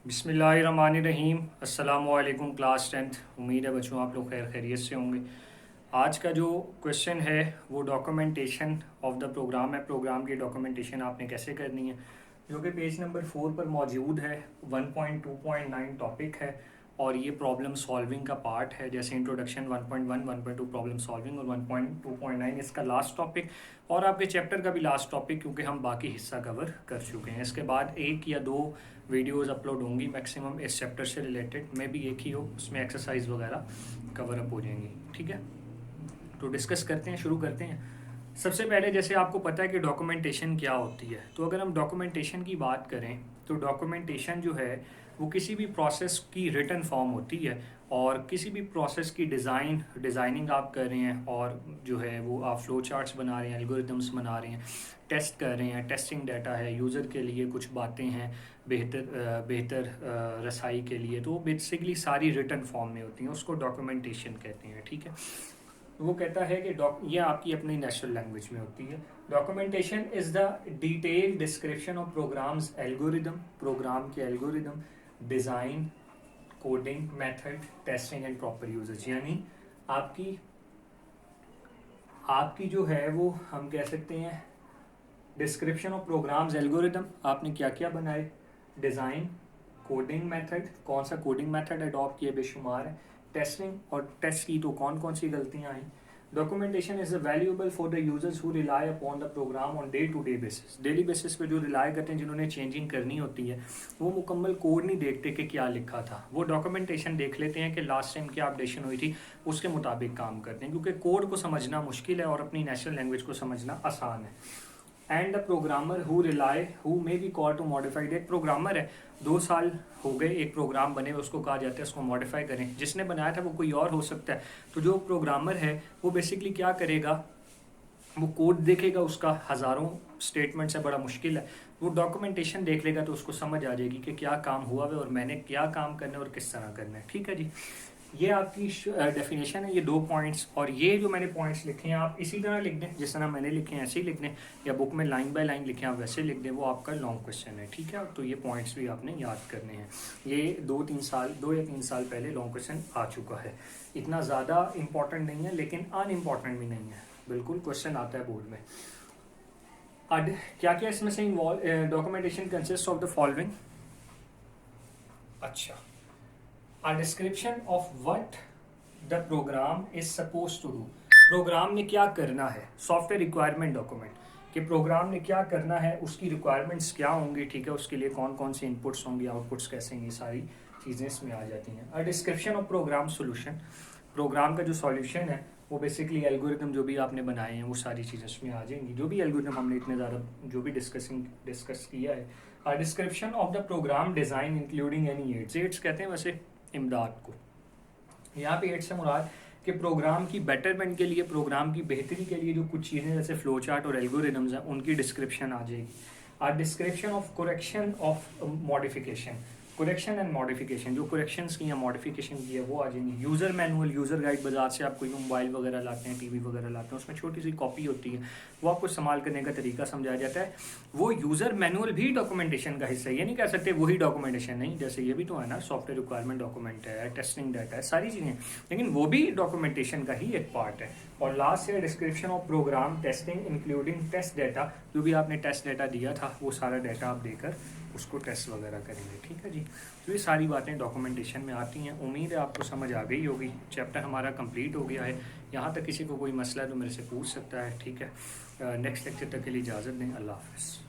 बिस्मिल्लाहिर्रहमानिर्रहीम। अस्सलामुअलैकुम class 10th। उम्मीद है बच्चों आप लोग खैर खैरियत से होंगे। आज का जो क्वेश्चन है वो डॉक्यूमेंटेशन ऑफ द प्रोग्राम है। प्रोग्राम की डॉक्यूमेंटेशन आपने कैसे करनी है, जो कि पेज नंबर 4 पर मौजूद है। 1.2.9 टॉपिक है और ये प्रॉब्लम सॉल्विंग का पार्ट है। जैसे इंट्रोडक्शन 1.1, 1.2 प्रॉब्लम सॉल्विंग और 1.2.9 इसका लास्ट टॉपिक और आपके चैप्टर का भी लास्ट टॉपिक, क्योंकि हम बाकी हिस्सा कवर कर चुके हैं। इसके बाद एक या दो वीडियोस अपलोड होंगी मैक्सिमम इस चैप्टर से रिलेटेड, मे भी एक ही हो, उसमें एक्सरसाइज वगैरह कवर अप हो जाएंगी। ठीक है, तो डिस्कस करते हैं, शुरू करते हैं। सबसे पहले जैसे आपको पता है कि डॉक्यूमेंटेशन क्या होती है, तो अगर हम डॉक्यूमेंटेशन की बात करें तो डॉक्यूमेंटेशन जो है वो किसी भी प्रोसेस की रिटन फॉर्म होती है और किसी भी प्रोसेस की डिज़ाइनिंग आप कर रहे हैं और जो है वो आप फ्लो चार्ट्स बना रहे हैं, एल्गोरिदम्स बना रहे हैं, टेस्ट कर रहे हैं, टेस्टिंग डाटा है, यूज़र के लिए कुछ बातें हैं बेहतर रसाई के लिए, तो बेसिकली सारी रिटन फॉर्म में होती हैं, उसको डॉक्यूमेंटेशन कहते हैं। ठीक है, वो कहता है कि ये आपकी अपनी नेचुरल लैंग्वेज में होती है। Documentation is the detail description of programs algorithm, program के algorithm, design, coding method, testing and proper usage. यानी आपकी आपकी जो है वो हम कह सकते हैं डिस्क्रिप्शन ऑफ प्रोग्राम्स एल्गोरिदम, आपने क्या क्या बनाए, डिज़ाइन, कोडिंग मेथड, कौन सा कोडिंग मेथड अडॉप्ट किए बेशुमार है, टेस्टिंग और टेस्ट की तो कौन कौन सी गलतियां आई। Documentation is valuable for the users who rely upon the program on day to day basis. Daily basis पे जो रिलाई करते हैं, जिन्होंने चेंजिंग करनी होती है, वो मुकम्मल कोड नहीं देखते कि क्या लिखा था, वो डॉक्यूमेंटेशन देख लेते हैं कि लास्ट टाइम क्या अपडेशन हुई थी, उसके मुताबिक काम करते हैं, क्योंकि कोड को समझना मुश्किल है और अपनी नेचुरल लैंग्वेज को समझना आसान है। And the programmer who may be call to modified. एक प्रोग्रामर है, 2 साल हो गए एक प्रोग्राम बने, उसको कहा जाता है उसको मॉडिफाई करें। जिसने बनाया था वो कोई और हो सकता है, तो जो प्रोग्रामर है वो बेसिकली क्या करेगा, वो कोड देखेगा, उसका हज़ारों स्टेटमेंट्स है, बड़ा मुश्किल है, वो डॉक्यूमेंटेशन देख लेगा तो उसको समझ आ जाएगी कि क्या काम हुआ है और मैंने क्या काम करना है और किस तरह करना है। ठीक है जी, ये आपकी डेफिनेशन है, ये 2 पॉइंट्स। और ये जो मैंने पॉइंट्स लिखे हैं आप इसी तरह लिख दें, जिस तरह मैंने लिखे हैं ऐसे ही लिख दें, या बुक में लाइन बाय लाइन लिखे आप वैसे लिख दें, वो आपका लॉन्ग क्वेश्चन है। ठीक है, तो ये पॉइंट्स भी आपने याद करने हैं। ये 2 या 3 साल पहले लॉन्ग क्वेश्चन आ चुका है, इतना ज़्यादा इंपॉर्टेंट नहीं है लेकिन अनइम्पॉर्टेंट भी नहीं है, बिल्कुल क्वेश्चन आता है बोर्ड में। अब क्या क्या इसमें से involve, documentation consist of the following. अच्छा, a description of what the program is supposed to do। Program ने क्या करना है, सॉफ्टवेयर रिक्वायरमेंट डॉक्यूमेंट कि प्रोग्राम ने क्या करना है, उसकी रिक्वायरमेंट्स क्या होंगी, ठीक है, उसके लिए कौन कौन सी इनपुट्स होंगी, आउटपुट्स कैसे होंगी, सारी चीज़ें इसमें आ जाती हैं। A description of program solution, program का जो सॉल्यूशन है वो बेसिकली एल्गोरिदम जो भी आपने बनाए हैं वो सारी चीज़ें इसमें आ जाएंगी, जो भी एल्गोरिदम हमने इतने ज़्यादा जो भी डिस्कस किया है। A description of the program design including any aids कहते हैं वैसे इमदाद को। यहाँ पे एड से मुराद कि प्रोग्राम की बेटरमेंट के लिए, प्रोग्राम की बेहतरी के लिए जो कुछ चीज़ें जैसे फ्लो चार्ट और एल्गोरिदम्स हैं उनकी डिस्क्रिप्शन आ जाएगी। A description of correction of modification, correction and modification, जो करेक्शंस की या मॉडिफिकेशन की है वो आ जाएंगी। यूज़र मैनुअल, यूज़र गाइड, बाजार से आप कोई मोबाइल वगैरह लाते हैं, टीवी वगैरह लाते हैं, उसमें छोटी सी कॉपी होती है, वो आपको इस्तेमाल करने का तरीका समझाया जाता है। वो यूज़र मैनुअल भी डॉक्यूमेंटेशन का हिस्सा है, ये नहीं कह सकते वही डॉक्यूमेंटेशन नहीं, जैसे ये भी तो है ना, सॉफ्टवेयर रिक्वायरमेंट डॉक्यूमेंट है, टेस्टिंग डाटा है, सारी चीज़ें, लेकिन वो भी डॉक्यूमेंटेशन का ही एक पार्ट है। और लास्ट है description of program testing including test data, जो भी आपने टेस्ट डाटा दिया था वो सारा डाटा आप देकर उसको टेस्ट वगैरह करेंगे। ठीक है जी, तो ये सारी बातें डॉक्यूमेंटेशन में आती हैं। उम्मीद है आपको समझ आ गई होगी। चैप्टर हमारा कंप्लीट हो गया है, यहाँ तक किसी को कोई मसला है तो मेरे से पूछ सकता है। ठीक है, नेक्स्ट लेक्चर तक के लिए इजाज़त दें। अल्लाह हाफ़िज़।